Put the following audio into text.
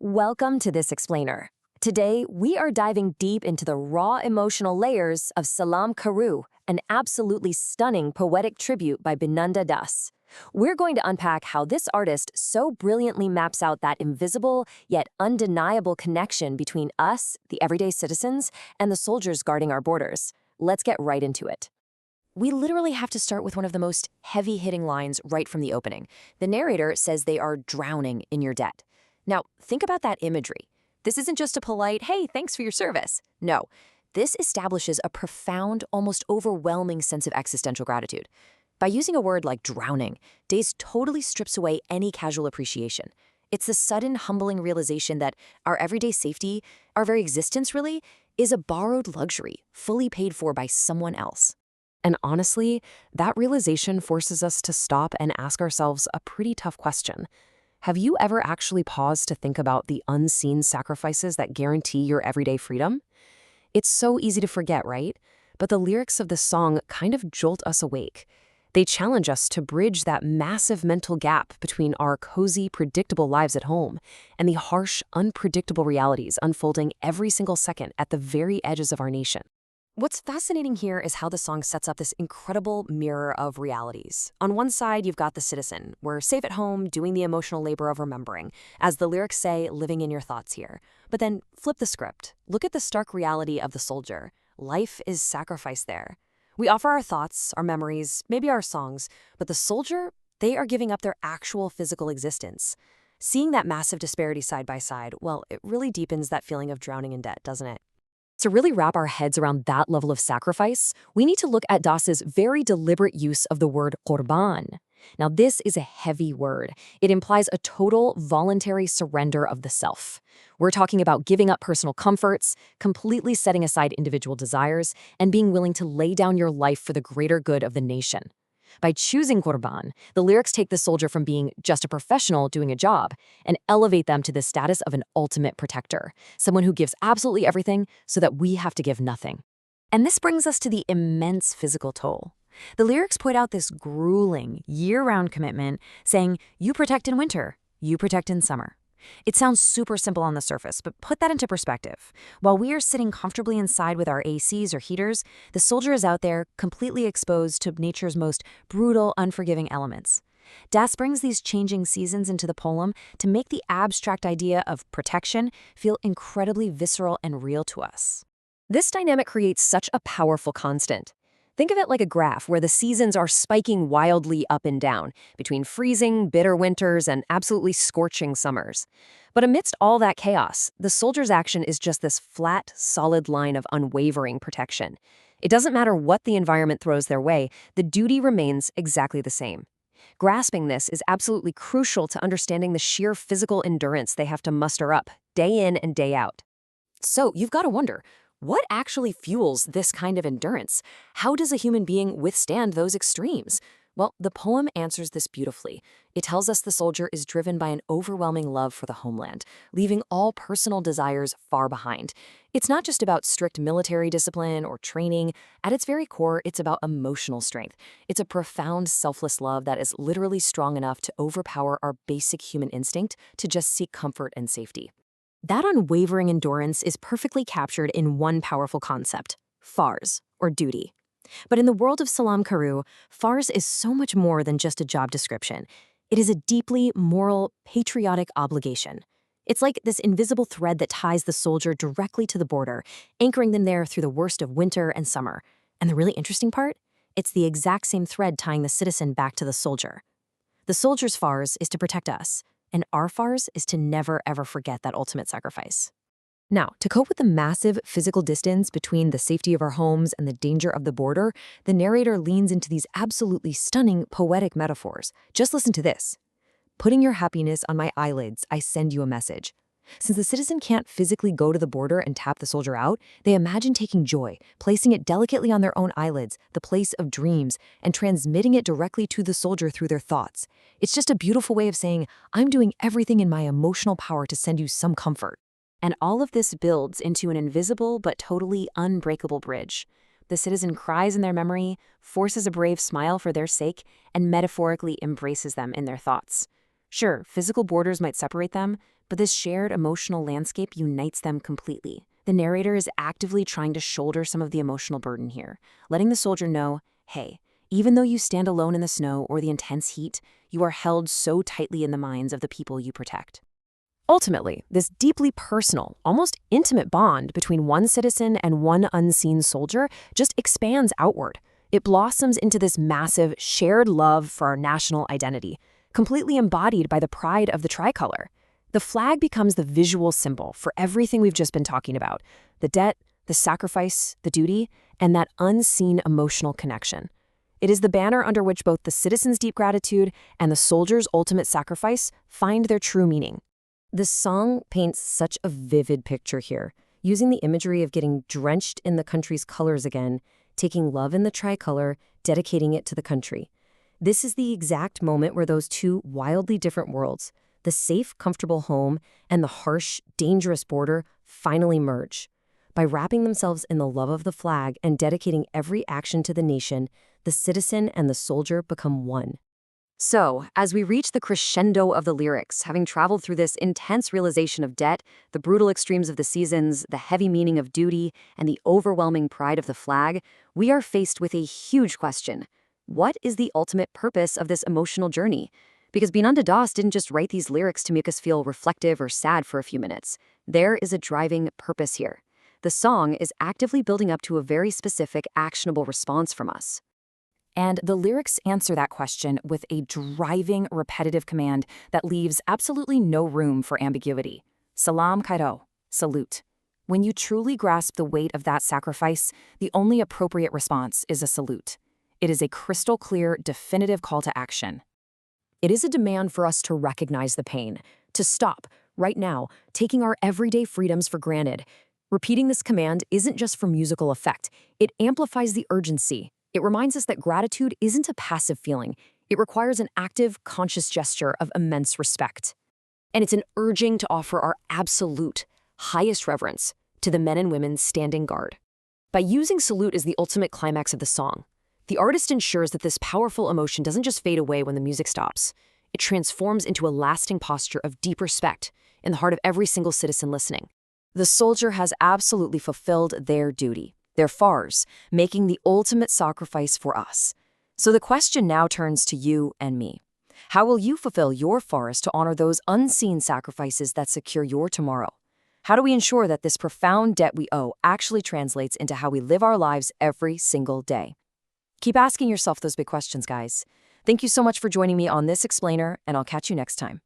Welcome to This Explainer. Today, we are diving deep into the raw emotional layers of Salaam Karu, an absolutely stunning poetic tribute by Binanda Das. We're going to unpack how this artist so brilliantly maps out that invisible yet undeniable connection between us, the everyday citizens, and the soldiers guarding our borders. Let's get right into it. We literally have to start with one of the most heavy-hitting lines right from the opening. The narrator says they are drowning in your debt. Now, think about that imagery. This isn't just a polite, hey, thanks for your service. No, this establishes a profound, almost overwhelming sense of existential gratitude. By using a word like drowning, Days totally strips away any casual appreciation. It's the sudden, humbling realization that our everyday safety, our very existence really, is a borrowed luxury, fully paid for by someone else. And honestly, that realization forces us to stop and ask ourselves a pretty tough question. Have you ever actually paused to think about the unseen sacrifices that guarantee your everyday freedom? It's so easy to forget, right? But the lyrics of this song kind of jolt us awake. They challenge us to bridge that massive mental gap between our cozy, predictable lives at home and the harsh, unpredictable realities unfolding every single second at the very edges of our nation. What's fascinating here is how the song sets up this incredible mirror of realities. On one side, you've got the citizen. We're safe at home, doing the emotional labor of remembering. As the lyrics say, living in your thoughts here. But then flip the script. Look at the stark reality of the soldier. Life is sacrificed there. We offer our thoughts, our memories, maybe our songs, but the soldier, they are giving up their actual physical existence. Seeing that massive disparity side by side, well, it really deepens that feeling of drowning in debt, doesn't it? To really wrap our heads around that level of sacrifice, we need to look at Das's very deliberate use of the word qurban. Now, this is a heavy word. It implies a total voluntary surrender of the self. We're talking about giving up personal comforts, completely setting aside individual desires, and being willing to lay down your life for the greater good of the nation. By choosing qurban, the lyrics take the soldier from being just a professional doing a job and elevate them to the status of an ultimate protector, someone who gives absolutely everything so that we have to give nothing. And this brings us to the immense physical toll. The lyrics point out this grueling, year-round commitment, saying, you protect in winter, you protect in summer. It sounds super simple on the surface, but put that into perspective. While we are sitting comfortably inside with our ACs or heaters, the soldier is out there completely exposed to nature's most brutal, unforgiving elements. Das brings these changing seasons into the poem to make the abstract idea of protection feel incredibly visceral and real to us. This dynamic creates such a powerful constant. Think of it like a graph where the seasons are spiking wildly up and down between freezing, bitter winters and absolutely scorching summers. But amidst all that chaos, the soldier's action is just this flat, solid line of unwavering protection. It doesn't matter what the environment throws their way, the duty remains exactly the same. Grasping this is absolutely crucial to understanding the sheer physical endurance they have to muster up, day in and day out. So you've got to wonder, what actually fuels this kind of endurance? How does a human being withstand those extremes? Well, the poem answers this beautifully. It tells us the soldier is driven by an overwhelming love for the homeland, leaving all personal desires far behind. It's not just about strict military discipline or training. At its very core, it's about emotional strength. It's a profound, selfless love that is literally strong enough to overpower our basic human instinct to just seek comfort and safety. That unwavering endurance is perfectly captured in one powerful concept, fars, or duty. But in the world of Salaam Karu, fars is so much more than just a job description. It is a deeply moral, patriotic obligation. It's like this invisible thread that ties the soldier directly to the border, anchoring them there through the worst of winter and summer. And the really interesting part? It's the exact same thread tying the citizen back to the soldier. The soldier's fars is to protect us, and our fars is to never, ever forget that ultimate sacrifice. Now, to cope with the massive physical distance between the safety of our homes and the danger of the border, the narrator leans into these absolutely stunning poetic metaphors. Just listen to this. Putting your happiness on my eyelids, I send you a message. Since the citizen can't physically go to the border and tap the soldier out, they imagine taking joy, placing it delicately on their own eyelids, the place of dreams, and transmitting it directly to the soldier through their thoughts. It's just a beautiful way of saying, I'm doing everything in my emotional power to send you some comfort. And all of this builds into an invisible but totally unbreakable bridge. The citizen cries in their memory, forces a brave smile for their sake, and metaphorically embraces them in their thoughts. Sure, physical borders might separate them, but this shared emotional landscape unites them completely. The narrator is actively trying to shoulder some of the emotional burden here, letting the soldier know, hey, even though you stand alone in the snow or the intense heat, you are held so tightly in the minds of the people you protect. Ultimately, this deeply personal, almost intimate bond between one citizen and one unseen soldier just expands outward. It blossoms into this massive, shared love for our national identity, completely embodied by the pride of the tricolor. The flag becomes the visual symbol for everything we've just been talking about: the debt, the sacrifice, the duty, and that unseen emotional connection. It is the banner under which both the citizens' deep gratitude and the soldiers' ultimate sacrifice find their true meaning. This song paints such a vivid picture here, using the imagery of getting drenched in the country's colors again, taking love in the tricolor, dedicating it to the country. This is the exact moment where those two wildly different worlds, the safe, comfortable home and the harsh, dangerous border, finally merge. By wrapping themselves in the love of the flag and dedicating every action to the nation, the citizen and the soldier become one. So, as we reach the crescendo of the lyrics, having traveled through this intense realization of debt, the brutal extremes of the seasons, the heavy meaning of duty, and the overwhelming pride of the flag, we are faced with a huge question. What is the ultimate purpose of this emotional journey? Because Binanda Das didn't just write these lyrics to make us feel reflective or sad for a few minutes. There is a driving purpose here. The song is actively building up to a very specific, actionable response from us. And the lyrics answer that question with a driving, repetitive command that leaves absolutely no room for ambiguity. Salaam Karu, salute. When you truly grasp the weight of that sacrifice, the only appropriate response is a salute. It is a crystal clear, definitive call to action. It is a demand for us to recognize the pain, to stop, right now, taking our everyday freedoms for granted. Repeating this command isn't just for musical effect, it amplifies the urgency. It reminds us that gratitude isn't a passive feeling. It requires an active, conscious gesture of immense respect. And it's an urging to offer our absolute, highest reverence to the men and women standing guard. By using salute as the ultimate climax of the song, the artist ensures that this powerful emotion doesn't just fade away when the music stops. It transforms into a lasting posture of deep respect in the heart of every single citizen listening. The soldier has absolutely fulfilled their duty, their fars, making the ultimate sacrifice for us. So the question now turns to you and me. How will you fulfill your fars to honor those unseen sacrifices that secure your tomorrow? How do we ensure that this profound debt we owe actually translates into how we live our lives every single day? Keep asking yourself those big questions, guys. Thank you so much for joining me on this explainer, and I'll catch you next time.